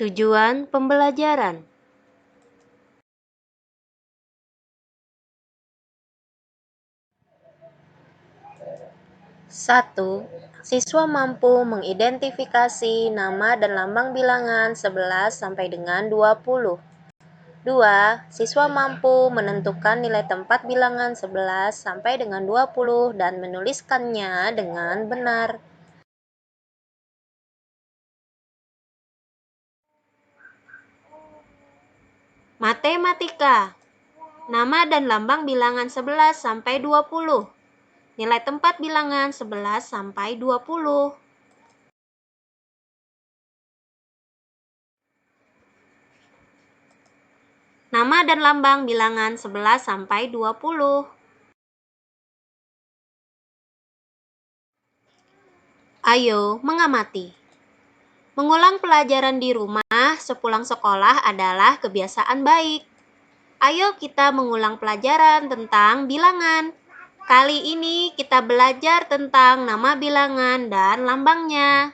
Tujuan pembelajaran. 1. Siswa mampu mengidentifikasi nama dan lambang bilangan 11 sampai dengan 20. 2. Siswa mampu menentukan nilai tempat bilangan 11 sampai dengan 20 dan menuliskannya dengan benar. Matematika. Nama dan lambang bilangan 11 sampai 20. Nilai tempat bilangan 11 sampai 20. Nama dan lambang bilangan 11 sampai 20. Ayo mengamati. Mengulang pelajaran di rumah sepulang sekolah adalah kebiasaan baik. Ayo kita mengulang pelajaran tentang bilangan. Kali ini kita belajar tentang nama bilangan dan lambangnya.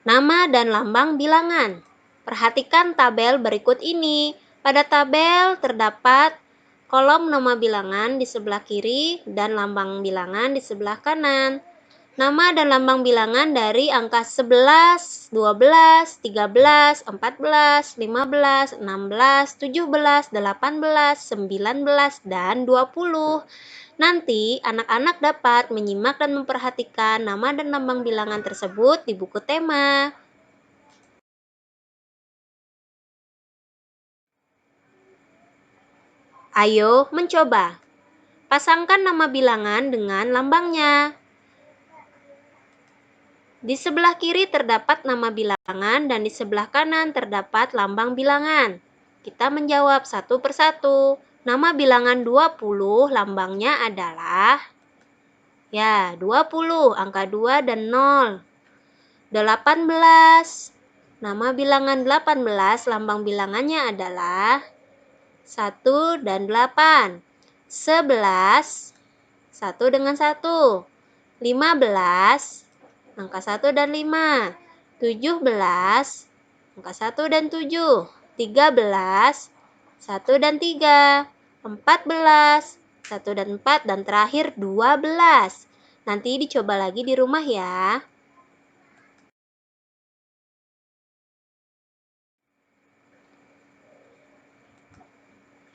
Nama dan lambang bilangan. Perhatikan tabel berikut ini. Pada tabel terdapat kolom nama bilangan di sebelah kiri dan lambang bilangan di sebelah kanan. Nama dan lambang bilangan dari angka 11, 12, 13, 14, 15, 16, 17, 18, 19, dan 20. Nanti anak-anak dapat menyimak dan memperhatikan nama dan lambang bilangan tersebut di buku tema. Ayo mencoba. Pasangkan nama bilangan dengan lambangnya. Di sebelah kiri terdapat nama bilangan dan di sebelah kanan terdapat lambang bilangan. Kita menjawab satu persatu. Nama bilangan 20 lambangnya adalah 20, angka 2 dan 0. 18. Nama bilangan 18 lambang bilangannya adalah 1 dan 8. 11, 1 dengan 1. 15, angka 1 dan 5. 17, angka 1 dan 7. 13, 1 dan 3. 14, 1 dan 4. Dan terakhir 12. Nanti dicoba lagi di rumah ya.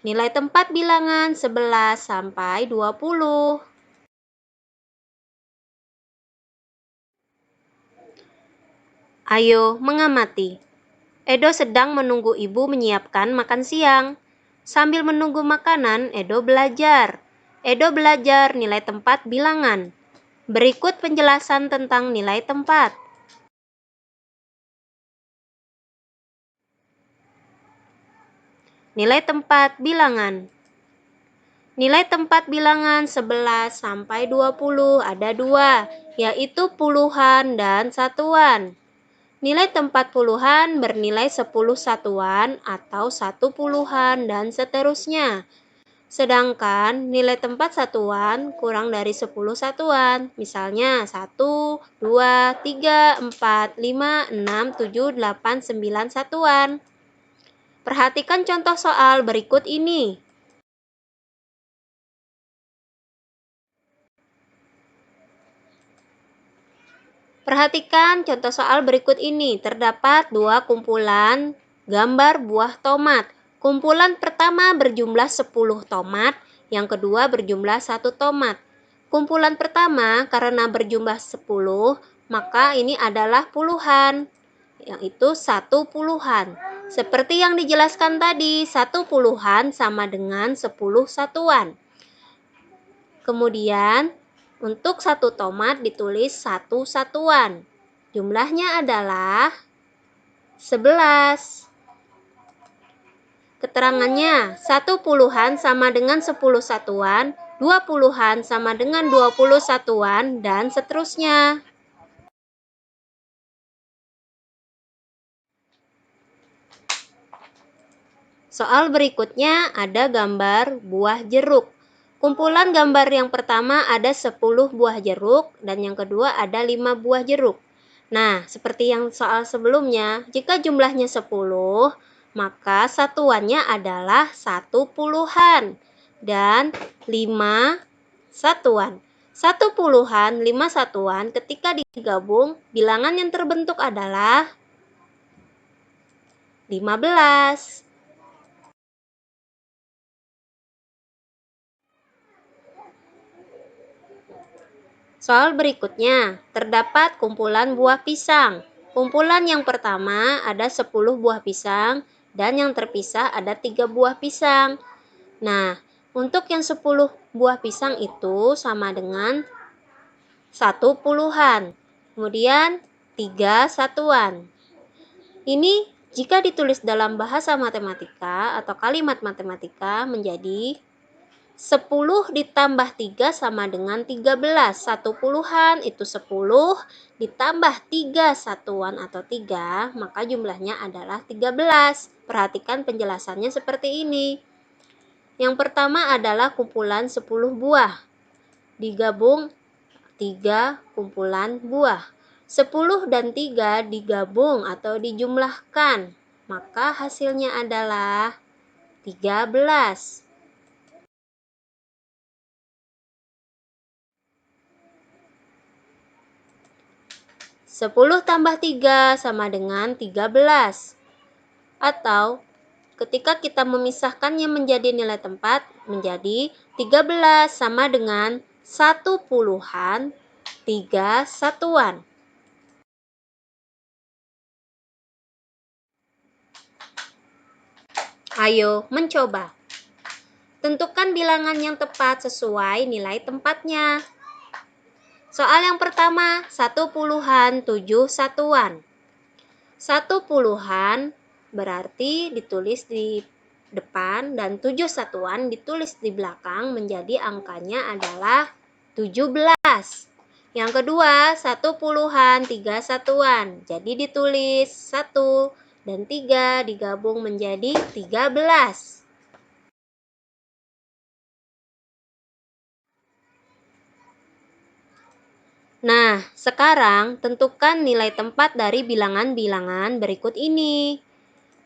Nilai tempat bilangan 11 sampai 20. Ayo mengamati. Edo sedang menunggu ibu menyiapkan makan siang. Sambil menunggu makanan, Edo belajar. Edo belajar nilai tempat bilangan. Berikut penjelasan tentang nilai tempat. Nilai tempat bilangan. Nilai tempat bilangan 11 sampai 20 ada dua, yaitu puluhan dan satuan. Nilai tempat puluhan bernilai 10 satuan atau 1 puluhan dan seterusnya. Sedangkan nilai tempat satuan kurang dari 10 satuan. Misalnya 1, 2, 3, 4, 5, 6, 7, 8, 9 satuan. Perhatikan contoh soal berikut ini. Perhatikan contoh soal berikut ini. Terdapat dua kumpulan gambar buah tomat. Kumpulan pertama berjumlah 10 tomat, yang kedua berjumlah 1 tomat. Kumpulan pertama karena berjumlah 10, maka ini adalah puluhan, yaitu 1 puluhan. Seperti yang dijelaskan tadi, 1 puluhan sama dengan 10 satuan. Kemudian, untuk 1 tomat ditulis 1 satuan. Jumlahnya adalah 11. Keterangannya, 1 puluhan sama dengan 10 satuan, 2 puluhan sama dengan 20 satuan, dan seterusnya. Soal berikutnya ada gambar buah jeruk. Kumpulan gambar yang pertama ada 10 buah jeruk dan yang kedua ada 5 buah jeruk. Nah, seperti yang soal sebelumnya, jika jumlahnya 10, maka satuannya adalah 1/10 dan 5 satuan. 1/10, 5 satuan, ketika digabung, bilangan yang terbentuk adalah 15. Soal berikutnya, terdapat kumpulan buah pisang. Kumpulan yang pertama ada 10 buah pisang dan yang terpisah ada 3 buah pisang. Nah, untuk yang 10 buah pisang itu sama dengan 1/10. Kemudian 3 satuan. Ini jika ditulis dalam bahasa matematika atau kalimat matematika menjadi 10 ditambah 3 sama dengan 13. 1/10 itu 10 ditambah 3 satuan atau 3, maka jumlahnya adalah 13. Perhatikan penjelasannya seperti ini. Yang pertama adalah kumpulan 10 buah. Digabung 3 kumpulan buah. 10 dan 3 digabung atau dijumlahkan, maka hasilnya adalah 13. 10 tambah 3 sama dengan 13. Atau ketika kita memisahkannya menjadi nilai tempat, menjadi 13 sama dengan 1/10 3 satuan. Ayo mencoba. Tentukan bilangan yang tepat sesuai nilai tempatnya. Soal yang pertama, 1/10 7 satuan. 1/10 berarti ditulis di depan dan 7 satuan ditulis di belakang, menjadi angkanya adalah 17. Yang kedua, 1/10 3 satuan. Jadi ditulis 1 dan 3 digabung menjadi 13. Nah, sekarang tentukan nilai tempat dari bilangan-bilangan berikut ini.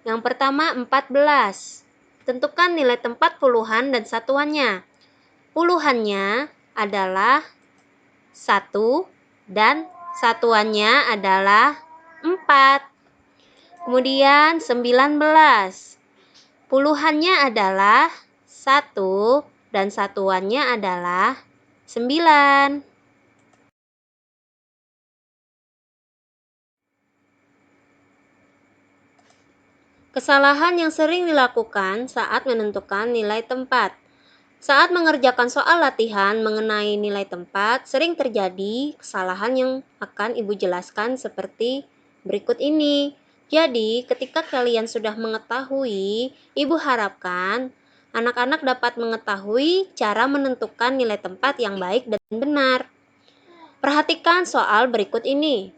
Yang pertama 14. Tentukan nilai tempat puluhan dan satuannya. Puluhannya adalah 1 dan satuannya adalah 4. Kemudian 19. Puluhannya adalah 1 dan satuannya adalah 9. Kesalahan yang sering dilakukan saat menentukan nilai tempat. Saat mengerjakan soal latihan mengenai nilai tempat, sering terjadi kesalahan yang akan Ibu jelaskan seperti berikut ini. Jadi, ketika kalian sudah mengetahui, Ibu harapkan anak-anak dapat mengetahui cara menentukan nilai tempat yang baik dan benar. Perhatikan soal berikut ini.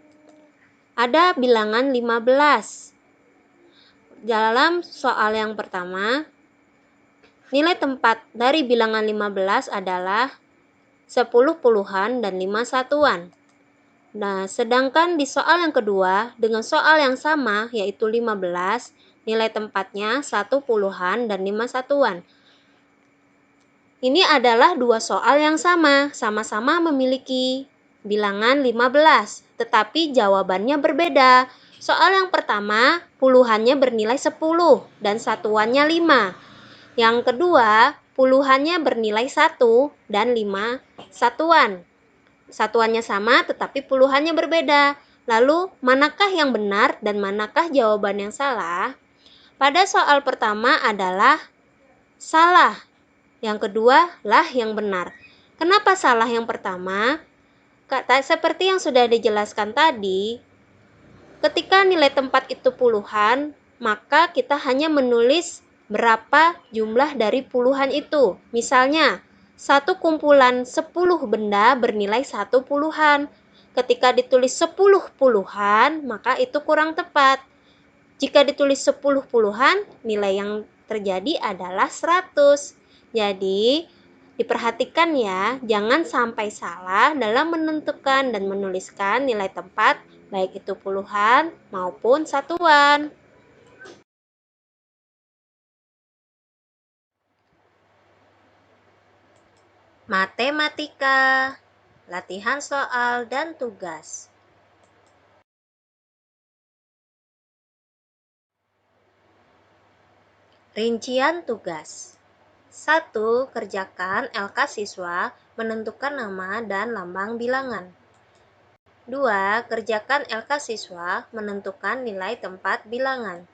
Ada bilangan 15. Dalam soal yang pertama, nilai tempat dari bilangan 15 adalah 10/10 dan 5 satuan. Nah, sedangkan di soal yang kedua, dengan soal yang sama, yaitu 15, nilai tempatnya 1/10 dan 5 satuan. Ini adalah dua soal yang sama-sama memiliki bilangan 15, tetapi jawabannya berbeda. Soal yang pertama, puluhannya bernilai 10 dan satuannya 5. Yang kedua, puluhannya bernilai 1 dan 5 satuan. Satuannya sama tetapi puluhannya berbeda. Lalu, manakah yang benar dan manakah jawaban yang salah? Pada soal pertama adalah salah. Yang kedua lah yang benar. Kenapa salah yang pertama? Seperti yang sudah dijelaskan tadi, ketika nilai tempat itu puluhan, maka kita hanya menulis berapa jumlah dari puluhan itu. Misalnya, satu kumpulan 10 benda bernilai 1/10. Ketika ditulis 10 puluhan, maka itu kurang tepat. Jika ditulis 10 puluhan, nilai yang terjadi adalah 100. Jadi, Diperhatikan ya, jangan sampai salah dalam menentukan dan menuliskan nilai tempat, baik itu puluhan maupun satuan. Matematika, latihan soal dan tugas. Rincian tugas. 1. Kerjakan LK siswa menentukan nama dan lambang bilangan. 2. Kerjakan LK siswa menentukan nilai tempat bilangan.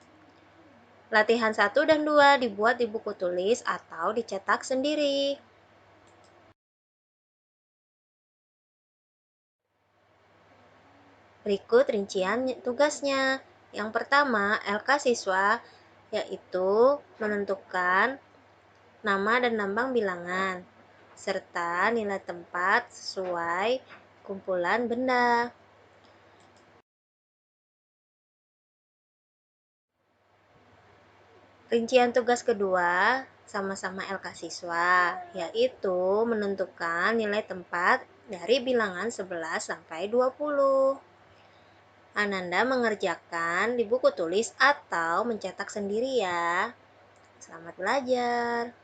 Latihan 1 dan 2 dibuat di buku tulis atau dicetak sendiri. Berikut rincian tugasnya. Yang pertama, LK siswa yaitu menentukan nama dan lambang bilangan serta nilai tempat sesuai kumpulan benda. Rincian tugas kedua sama-sama LK siswa, yaitu menentukan nilai tempat dari bilangan 11 sampai 20. Ananda mengerjakan di buku tulis atau mencetak sendiri ya. Selamat belajar.